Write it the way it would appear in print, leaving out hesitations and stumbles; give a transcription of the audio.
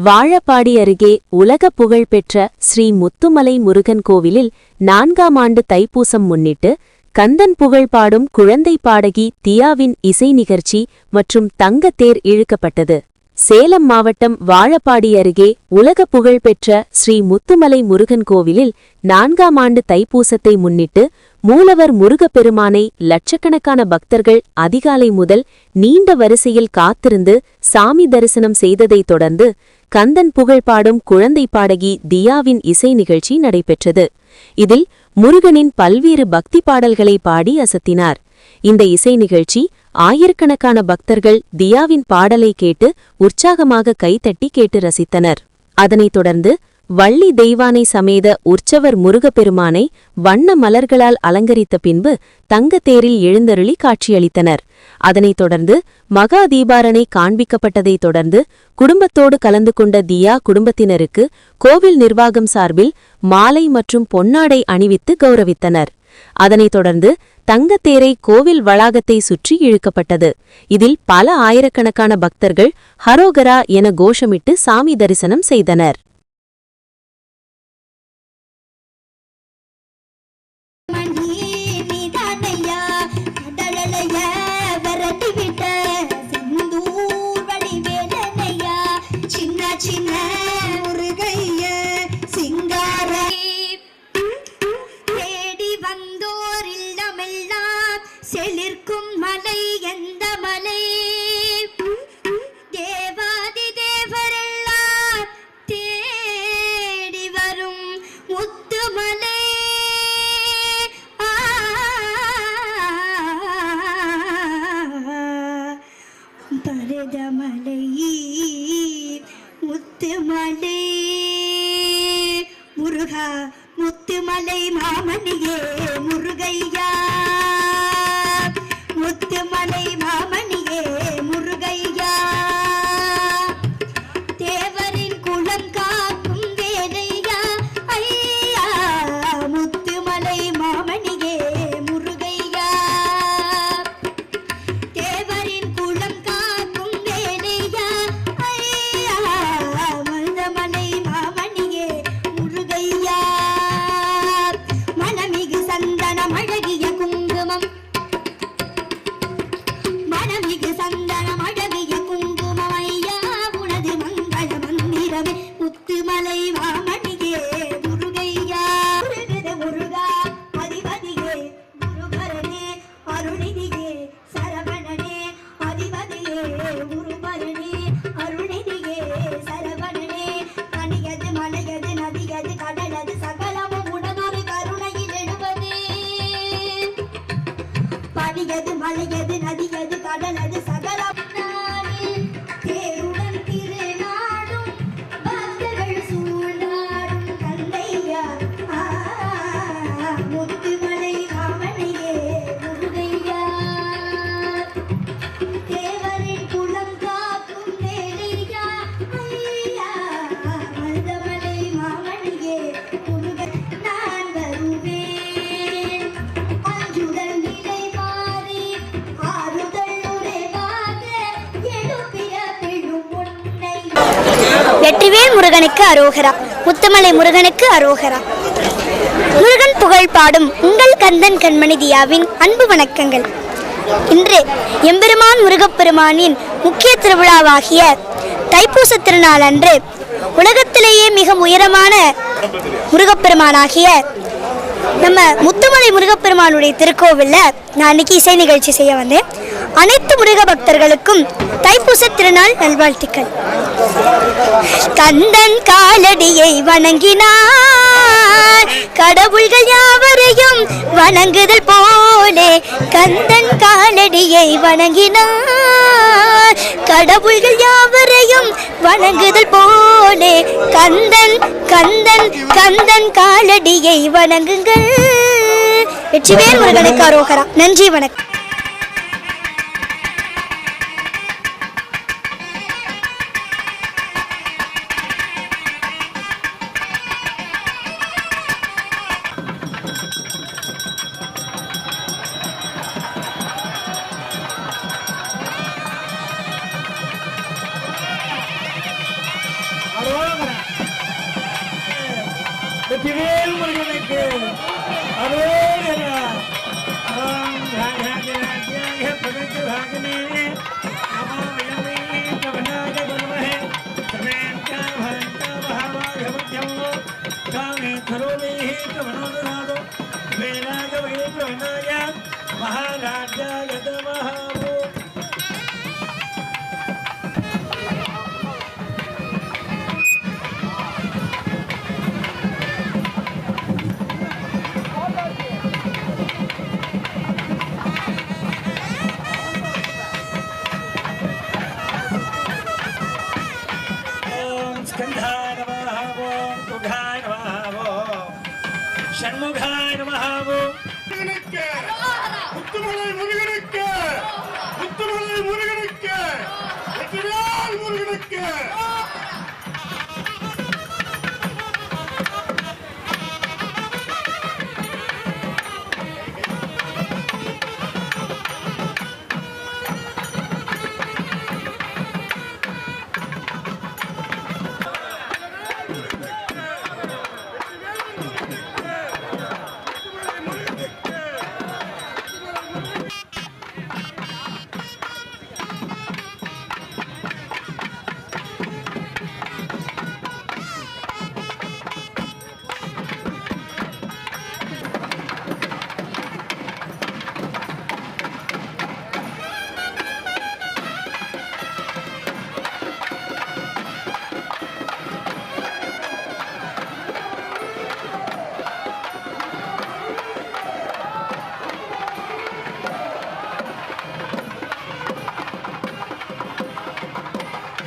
வாழப்பாடி அருகே உலக புகழ்பெற்ற ஸ்ரீ முத்துமலை முருகன் கோவிலில் 4ஆம் ஆண்டு தைப்பூசம் முன்னிட்டு கந்தன் புகழ் பாடும் குழந்தை பாடகி தியாவின் இசை நிகழ்ச்சி மற்றும் தங்கத்தேர் இழுக்கப்பட்டது. சேலம் மாவட்டம் வாழப்பாடி அருகே உலக புகழ்பெற்ற ஸ்ரீ முத்துமலை முருகன் கோவிலில் 4ஆம் ஆண்டு தைப்பூசத்தை முன்னிட்டு மூலவர் முருகப்பெருமானை லட்சக்கணக்கான பக்தர்கள் அதிகாலை முதல் நீண்ட வரிசையில் காத்திருந்து சாமி தரிசனம் செய்ததைத் தொடர்ந்து கந்தன் புகழ் பாடும் குழந்தை பாடகி தியாவின் இசை நிகழ்ச்சி நடைபெற்றது. இதில் முருகனின் பல்வேறு பக்தி பாடல்களை பாடி அசத்தினார். இந்த இசை நிகழ்ச்சி ஆயிரக்கணக்கான பக்தர்கள் தியாவின் பாடலை கேட்டு உற்சாகமாக கைதட்டி கேட்டு ரசித்தனர். அதனைத் தொடர்ந்து வள்ளி தெய்வானை சமேத உற்சவர் முருகப்பெருமானை வண்ண மலர்களால் அலங்கரித்த பின்பு தங்கத்தேரில் எழுந்தருளி காட்சியளித்தனர். அதனைத் தொடர்ந்து மகா தீபாரணை காண்பிக்கப்பட்டதைத் தொடர்ந்து குடும்பத்தோடு கலந்து கொண்ட தியா குடும்பத்தினருக்கு கோவில் நிர்வாகம் சார்பில் மாலை மற்றும் பொன்னாடை அணிவித்து கௌரவித்தனர். அதனைத் தொடர்ந்து தங்கத்தேரை கோவில் வளாகத்தை சுற்றி இழுக்கப்பட்டது. இதில் பல ஆயிரக்கணக்கான பக்தர்கள் ஹரோகரா என கோஷமிட்டு சாமி தரிசனம் செய்தனர். செலிர்க்கும் மலை எந்த மலை தேவாதி தேவரெல்லாம் தேடி வரும் முத்துமலை பரதமலை முத்துமலை முருகா முத்துமலை மாமணியே முருகையா முத்துமலை மாமணியே முருகையா தேவரின் குலம் காக்கும் வேலையா ஐயா முத்துமலை மாமணியே முருகையா தேவரின் குலம் காக்கும் வேலையா ஐயா மருதமலை மாமணியே முருகையா மனமிகு சந்தனம் அழகிய குங்குமம் மனமிகு சந்தனம் அழகிய குங்குமம் ஐயா உனது மங்கள மந்திரமே முத்துமலை மாமணியே முருகையா முருகா அதிபதியே குருபரனே அருணிதியே சரவணனே அதிபதியே குருபரனே அருணிதியே சரவணனே கனியது மலையது நதியது கடலது சகலமும் உனதொரு கருணையில் எழுவதே பனியது மலையது நதியது கடலது சகலம் தேருடன் திருநாடும் பக்தர்கள் சூழ்நாடும் கந்தையா முத்துமலை மாமணியே முருகையா தேவரின் குலம் காக்கும் வேலையா ஐயா மருதமலை மாமணியே முருகை நான் வருவேன் அஞ்சுடன் நிலை மாறி வெற்றிவேல் முருகனுக்கு அரோகரா, முத்துமலை முருகனுக்கு அரோகரா. முருகன் புகழ் பாடும் உங்கள் கந்தன் கண்மணி தியாவின் அன்பு வணக்கங்கள். இன்று எம்பெருமான் முருகப்பெருமானின் முக்கிய திருவிழாவாகிய தைப்பூச திருநாள் அன்று உலகத்திலேயே மிக உயரமான முருகப்பெருமானாகிய நம்ம முத்துமலை முருகப்பெருமானுடைய திருக்கோவிலில் நான் இன்னைக்கு இசை நிகழ்ச்சி செய்ய வந்தேன். அனைத்து முருக பக்தர்களுக்கும் தைப்பூச திருநாள் நல்வாழ்த்துக்கள். கந்தன் காலடியை வணங்கினார் கடவுள்கள் யாவரையும் வணங்குதல் போலே, கந்தன் காலடியை வணங்கினார் கடவுள்கள் யாவரையும் வணங்குதல் போலே, கந்தன் கந்தன் கந்தன் காலடியை வணங்குங்கள். வெற்றிவேல் முருகனுக்கு அரோகரா. நன்றி, வணக்கம். வெற்றிவேல் முருகனுக்கு அரோகரா. ஓம் ராஜராஜராஜாய பகத்து பாகனே நமோ வியமே கவனாக குருமஹே சமேத்யா பந்தா மகாவாகவத்யமோ காமே கரோமேஹி கவனோதராதோ வேலாக வைகவனாய மகாராஜாய நமஹோ. ஸ்கந்தாய நமஹ ஓம் குகாய நமஹ ஓம் ஷண்முகாய நமஹ ஓம். முருகனுக்கு முத்துமலை முருகனுக்கு முத்துமலை முருகனுக்கு வெற்றிவேல் முருகனுக்கு